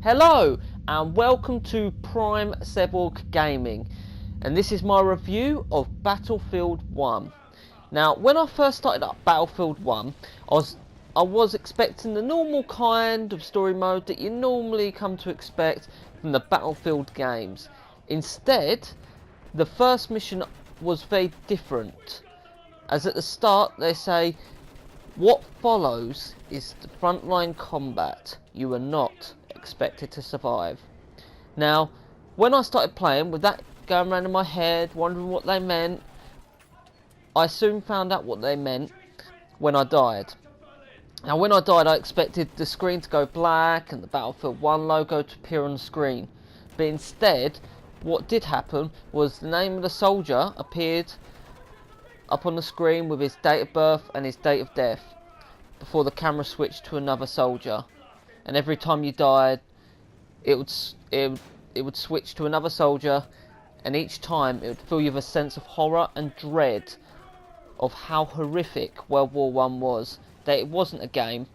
Hello and welcome to Prime Seborg Gaming, and this is my review of Battlefield 1. Now, when I first started up Battlefield 1, I was expecting the normal kind of story mode that you normally come to expect from the Battlefield games. Instead, the first mission was very different, as at the start they say, "What follows is the frontline combat. You are not expected to survive." Now, when I started playing with that going around in my head, wondering what they meant, I soon found out what they meant when I died. Now, when I died, I expected the screen to go black and the Battlefield 1 logo to appear on the screen. But instead, what did happen was the name of the soldier appeared up on the screen with his date of birth and his date of death before the camera switched to another soldier. And every time you died, it would switch to another soldier, and each time it would fill you with a sense of horror and dread of how horrific World War One was. That it wasn't a game,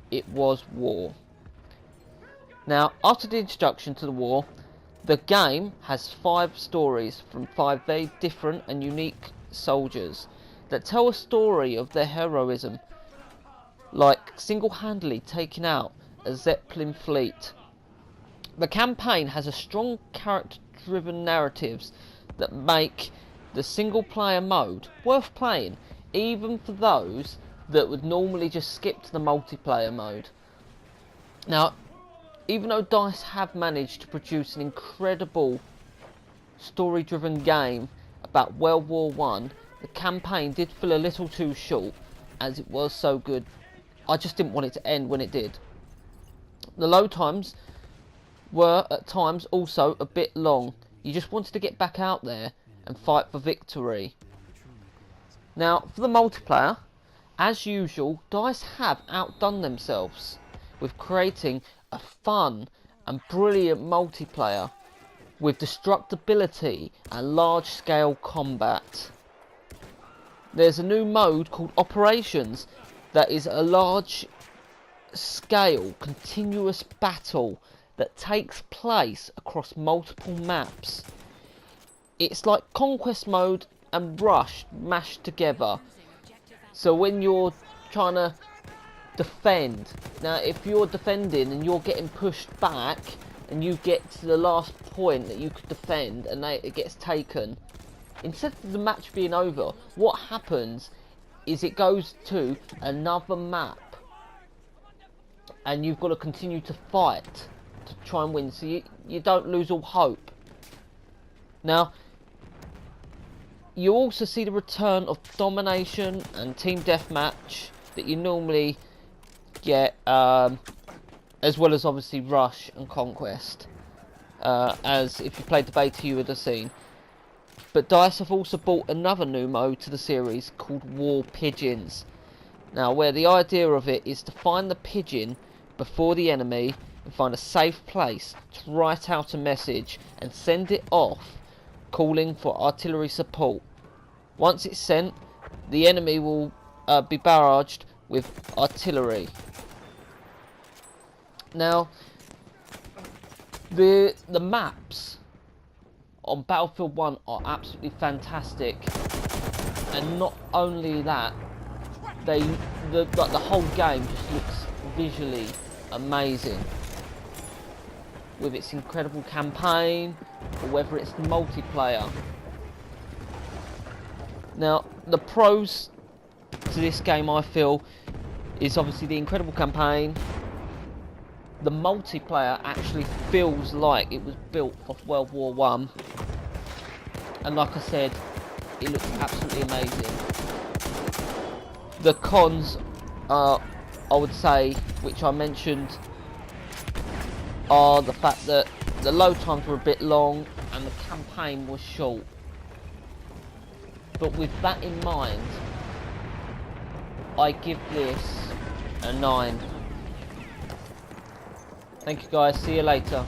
it was war. Now, after the introduction to the war, the game has 5 stories from 5 very different and unique soldiers that tell a story of their heroism, like single-handedly taking out a Zeppelin fleet. The campaign has a strong character-driven narratives that make the single-player mode worth playing, even for those that would normally just skip to the multiplayer mode. Now, even though DICE have managed to produce an incredible story-driven game about World War One, the campaign did feel a little too short, as it was so good. I just didn't want it to end when it did. The load times were at times also a bit long. You just wanted to get back out there and fight for victory. Now, for the multiplayer, as usual, DICE have outdone themselves with creating a fun and brilliant multiplayer with destructibility and large-scale combat. There's a new mode called Operations that is a large-scale, continuous battle that takes place across multiple maps. It's like Conquest mode and Rush mashed together. So when you're trying to defend, now if you're defending and you're getting pushed back and you get to the last point that you could defend and it gets taken, instead of the match being over, what happens is it goes to another map and you've got to continue to fight to try and win, so you don't lose all hope. Now, you also see the return of domination and team deathmatch that you normally get, as well as obviously Rush and Conquest, as if you played the beta you would have seen. But DICE have also brought another new mode to the series called War Pigeons. Now, where the idea of it is to find the pigeon before the enemy and find a safe place to write out a message and send it off, calling for artillery support. Once it's sent, the enemy will be barraged with artillery. Now, the maps on Battlefield 1 are absolutely fantastic, and not only that, the whole game just looks visually amazing with its incredible campaign, or whether it's the multiplayer. Now, the pros to this game, I feel, is obviously the incredible campaign. The multiplayer actually feels like it was built off World War One, and like I said, it looks absolutely amazing. The cons, I would say, which I mentioned, are the fact that the load times were a bit long and the campaign was short. But with that in mind, I give this a 9. Thank you guys, see you later.